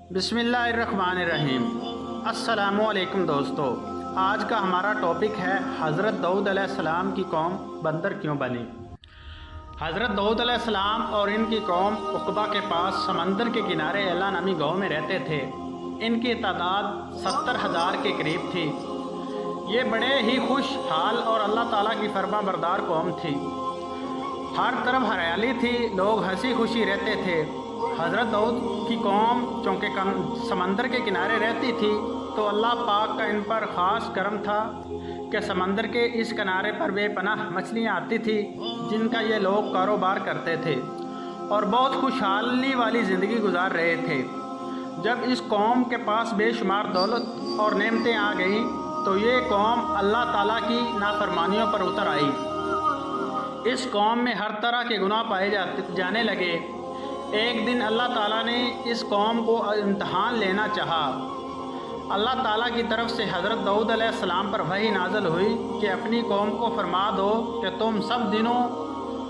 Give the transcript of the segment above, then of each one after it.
बिस्मिल्लाहिर्रहमानिर्रहीम। अस्सलामुअलैकुम दोस्तों, आज का हमारा टॉपिक है हज़रत दाऊद अलैहिस्सलाम की कौम बंदर क्यों बनी। हज़रत दाऊद अलैहिस्सलाम और इनकी कौम उक़बा के पास समंदर के किनारे एला नामी गाँव में रहते थे। इनकी तादाद 70,000 के करीब थी। ये बड़े ही खुशहाल और अल्लाह ताला की फरमा बरदार कौम थी। हर तरफ हरियाली थी, लोग हंसी खुशी रहते थे। हज़रत दाऊद की कौम चूँकि समंदर के किनारे रहती थी तो अल्लाह पाक का इन पर ख़ास करम था कि समंदर के इस किनारे पर बेपनाह मछलियाँ आती थी जिनका ये लोग कारोबार करते थे और बहुत खुशहाली वाली ज़िंदगी गुजार रहे थे। जब इस कौम के पास बेशुमार दौलत और नेमतें आ गईं तो ये कौम अल्लाह ताला की नाफरमानियों पर उतर आई। इस कौम में हर तरह के गुनाह पाए जाने लगे। एक दिन अल्लाह ताला ने इस कौम को इम्तहान लेना चाहा। अल्लाह ताला की तरफ से हज़रत दाऊद अलैहिस्सलाम पर वही नाज़िल हुई कि अपनी कौम को फरमा दो कि तुम सब दिनों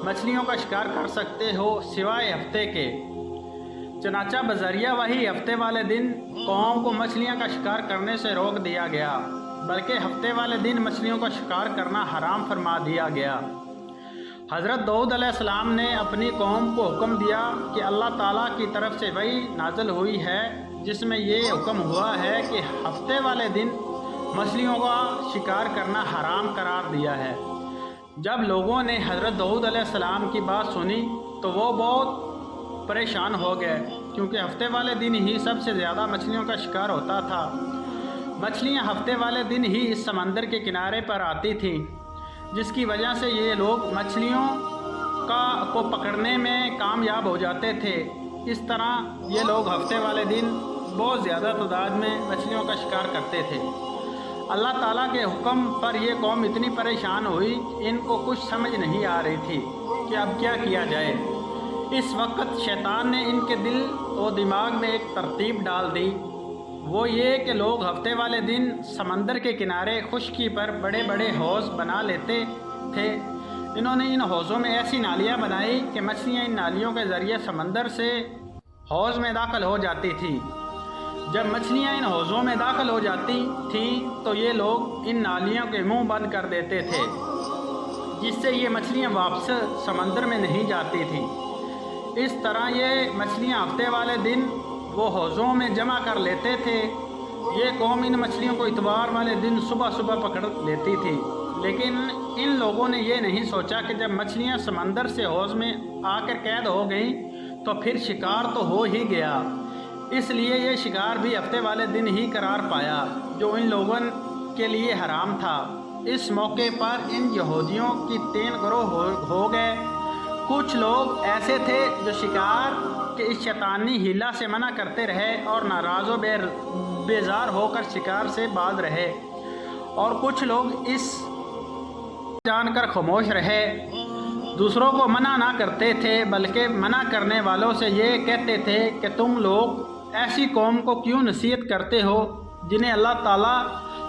मछलियों का शिकार कर सकते हो सिवाय हफ्ते के। चनाचा बज़रिया वही हफ्ते वाले दिन कौम को मछलियां का शिकार करने से रोक दिया गया, बल्कि हफ्ते वाले दिन मछलियों का शिकार करना हराम फरमा दिया गया। हज़रत दाऊद अलैहिस्सलाम ने अपनी कौम को हुक्म दिया कि अल्लाह ताला की तरफ से वही नाज़िल हुई है जिसमें ये हुक्म हुआ है कि हफ्ते वाले दिन मछलियों का शिकार करना हराम करार दिया है। जब लोगों ने हज़रत दाऊद अलैहिस्सलाम की बात सुनी तो वो बहुत परेशान हो गए, क्योंकि हफ्ते वाले दिन ही सबसे ज़्यादा मछलियों का शिकार होता था। मछलियाँ हफ्ते वाले दिन ही इस समंदर के किनारे पर आती थीं, जिसकी वजह से ये लोग मछलियों को पकड़ने में कामयाब हो जाते थे। इस तरह ये लोग हफ्ते वाले दिन बहुत ज़्यादा तादाद में मछलियों का शिकार करते थे। अल्लाह ताला के हुक्म पर यह कौम इतनी परेशान हुई, इनको कुछ समझ नहीं आ रही थी कि अब क्या किया जाए। इस वक्त शैतान ने इनके दिल और दिमाग में एक तरतीब डाल दी। वो ये कि लोग हफ्ते वाले दिन समंदर के किनारे खुश्की पर बड़े बड़े हौज़ बना लेते थे। इन्होंने इन हौज़ों में ऐसी नालियाँ बनाई कि मछलियाँ इन नालियों के ज़रिए समंदर से हौज़ में दाखिल हो जाती थी। जब मछलियाँ इन हौज़ों में दाखिल हो जाती थीं तो ये लोग इन नालियों के मुंह बंद कर देते थे, जिससे ये मछलियाँ वापस समंदर में नहीं जाती थी। इस तरह ये मछलियाँ हफ्ते वाले दिन वो हौज़ों में जमा कर लेते थे। ये कौम इन मछलियों को इतवार वाले दिन सुबह सुबह पकड़ लेती थी, लेकिन इन लोगों ने ये नहीं सोचा कि जब मछलियाँ समंदर से हौज़ में आकर कैद हो गईं तो फिर शिकार तो हो ही गया। इसलिए ये शिकार भी हफ्ते वाले दिन ही करार पाया, जो इन लोगों के लिए हराम था। इस मौके पर इन यहूदियों की 3 गिरोह हो गए। कुछ लोग ऐसे थे जो शिकार के इस शैतानी हीला से मना करते रहे और नाराज़ बेजार होकर शिकार से बाज रहे, और कुछ लोग इस जानकर खामोश रहे। दूसरों को मना ना करते थे, बल्कि मना करने वालों से ये कहते थे कि तुम लोग ऐसी कौम को क्यों नसीहत करते हो जिन्हें अल्लाह ताला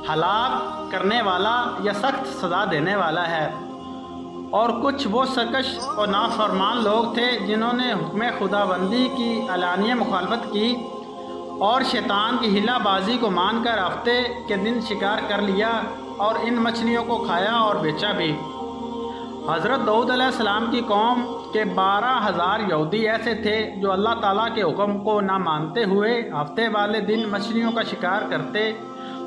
हलाक करने वाला या सख्त सज़ा देने वाला है। और कुछ वो सरकश और नाफरमान लोग थे जिन्होंने हुक्म खुदाबंदी की अलानिया मुखालफत की और शैतान की हिलाबाजी को मानकर हफ्ते के दिन शिकार कर लिया और इन मछलियों को खाया और बेचा भी। हज़रत दाऊद अलैहिस्सलाम की कौम के 12,000 यहूदी ऐसे थे जो अल्लाह ताला के हुक्म को ना मानते हुए हफ्ते वाले दिन मछलियों का शिकार करते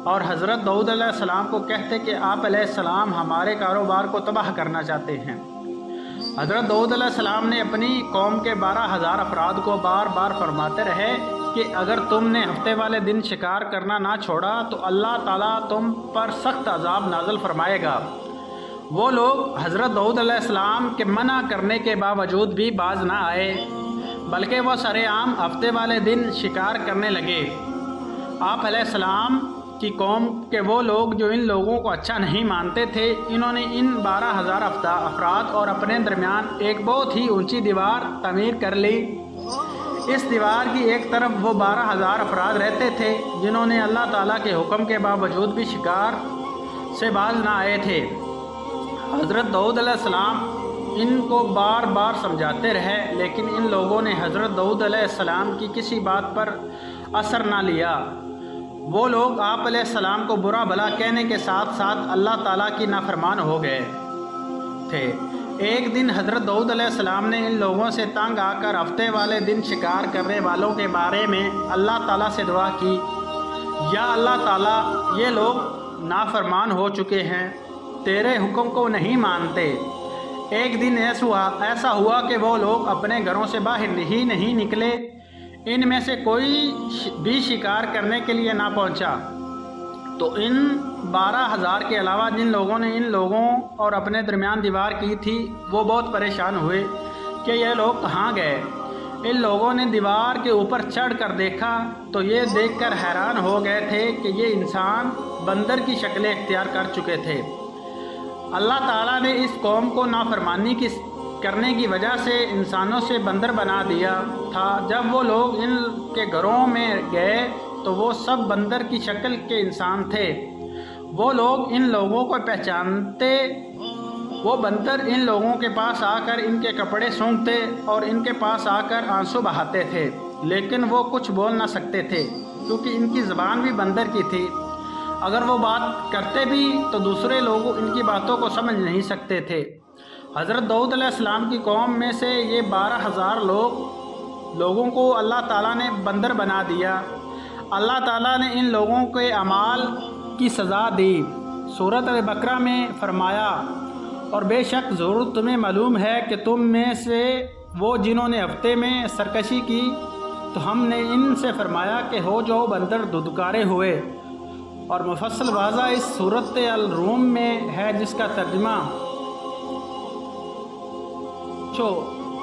और हज़रत दाऊद अलैहिस्सलाम को कहते कि आप अलैहिस्सलाम हमारे कारोबार को तबाह करना चाहते हैं। हज़रत दाऊद अलैहिस्सलाम ने अपनी कौम के 12,000 अफराद को बार बार फरमाते रहे कि अगर तुमने हफ्ते वाले दिन शिकार करना ना छोड़ा तो अल्लाह ताला तुम पर सख्त अजाब नाज़िल फरमाएगा। वो लोग हज़रत दाऊद अलैहिस्सलाम के मना करने के बावजूद भी बाज ना आए, बल्कि वह सरेआम हफ्ते वाले दिन शिकार करने लगे। आप अलैहिस्सलाम की कौम के वो लोग जो इन लोगों को अच्छा नहीं मानते थे, इन्होंने इन 12,000 अफराद और अपने दरमियान एक बहुत ही ऊंची दीवार तमीर कर ली। इस दीवार की एक तरफ वो 12,000 अफराद रहते थे जिन्होंने अल्लाह ताला के हुक्म के बावजूद भी शिकार से बाज ना आए थे। हज़रत दाऊद अलैहिस्सलाम इनको बार बार समझाते रहे, लेकिन इन लोगों ने हज़रत दाऊद अलैहिस्सलाम की किसी बात पर اثر نہ لیا۔ وہ لوگ آپ علیہ السلام کو برا بھلا کہنے کے ساتھ ساتھ اللہ تعالیٰ کی نافرمان ہو گئے تھے۔ ایک دن حضرت داؤد علیہ السلام نے ان لوگوں سے تنگ آ کر ہفتے والے دن شکار کرنے والوں کے بارے میں اللہ تعالیٰ سے دعا کی، یا اللہ تعالیٰ، یہ لوگ نافرمان ہو چکے ہیں، تیرے حکم کو نہیں مانتے۔ ایک دن ایسا ہوا کہ وہ لوگ اپنے گھروں سے باہر ہی نہیں نکلے، ان میں سے کوئی بھی شکار کرنے کے لیے نہ پہنچا۔ تو ان 12,000 کے علاوہ جن لوگوں نے ان لوگوں اور اپنے درمیان دیوار کی تھی وہ بہت پریشان ہوئے کہ یہ لوگ کہاں گئے۔ ان لوگوں نے دیوار کے اوپر چڑھ کر دیکھا تو یہ دیکھ کر حیران ہو گئے تھے کہ یہ انسان بندر کی شکلیں اختیار کر چکے تھے۔ اللہ تعالیٰ نے اس قوم کو نافرمانی کرنے کی وجہ سے انسانوں سے بندر بنا دیا تھا۔ جب وہ لوگ ان کے گھروں میں گئے تو وہ سب بندر کی شکل کے انسان تھے۔ وہ لوگ ان لوگوں کو پہچانتے، وہ بندر ان لوگوں کے پاس آ کر ان کے کپڑے سونگھتے اور ان کے پاس آ کر آنسو بہاتے تھے، لیکن وہ کچھ بول نہ سکتے تھے کیونکہ ان کی زبان بھی بندر کی تھی۔ اگر وہ بات کرتے بھی تو دوسرے لوگ ان کی باتوں کو سمجھ نہیں سکتے تھے۔ حضرت داؤد علیہ السلام کی قوم میں سے یہ 12,000 لوگوں کو اللہ تعالیٰ نے بندر بنا دیا۔ اللہ تعالیٰ نے ان لوگوں کے اعمال کی سزا دی۔ سورۃ البقرہ میں فرمایا، اور بے شک ضرور تمہیں معلوم ہے کہ تم میں سے وہ جنہوں نے ہفتے میں سرکشی کی تو ہم نے ان سے فرمایا کہ ہو جاؤ بندر دھتکارے ہوئے۔ اور مفصل واضح اس سورۃ الروم میں ہے جس کا ترجمہ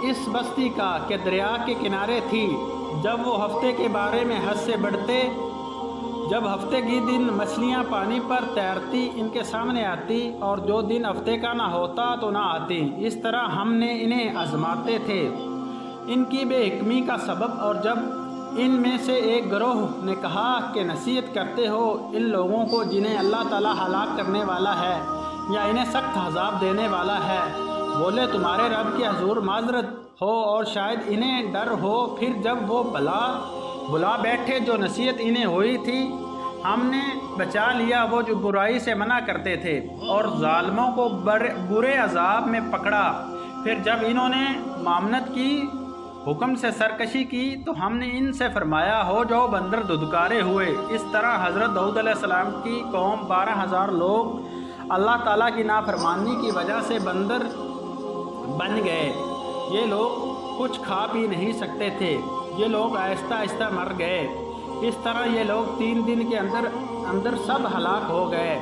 اس بستی کا کہ دریا کے کنارے تھی، جب وہ ہفتے کے بارے میں حد سے بڑھتے، جب ہفتے کی دن مچھلیاں پانی پر تیرتی ان کے سامنے آتی اور جو دن ہفتے کا نہ ہوتا تو نہ آتی۔ اس طرح ہم نے انہیں آزماتے تھے ان کی بے حکمی کا سبب۔ اور جب ان میں سے ایک گروہ نے کہا کہ نصیحت کرتے ہو ان لوگوں کو جنہیں اللہ تعالیٰ ہلاک کرنے والا ہے یا انہیں سخت عذاب دینے والا ہے، بولے تمہارے رب کے حضور معذرت ہو اور شاید انہیں ڈر ہو۔ پھر جب وہ بلا بیٹھے جو نصیحت انہیں ہوئی تھی، ہم نے بچا لیا وہ جو برائی سے منع کرتے تھے اور ظالموں کو برے عذاب میں پکڑا۔ پھر جب انہوں نے مامنت کی، حکم سے سرکشی کی، تو ہم نے ان سے فرمایا ہو جاؤ بندر دھتکارے ہوئے۔ اس طرح حضرت داؤد علیہ السلام کی قوم 12,000 لوگ اللہ تعالیٰ کی نافرمانی کی وجہ سے بندر بن گئے۔ یہ لوگ کچھ کھا پی نہیں سکتے تھے، یہ لوگ آہستہ آہستہ مر گئے۔ اس طرح یہ لوگ 3 دن کے اندر سب ہلاک ہو گئے۔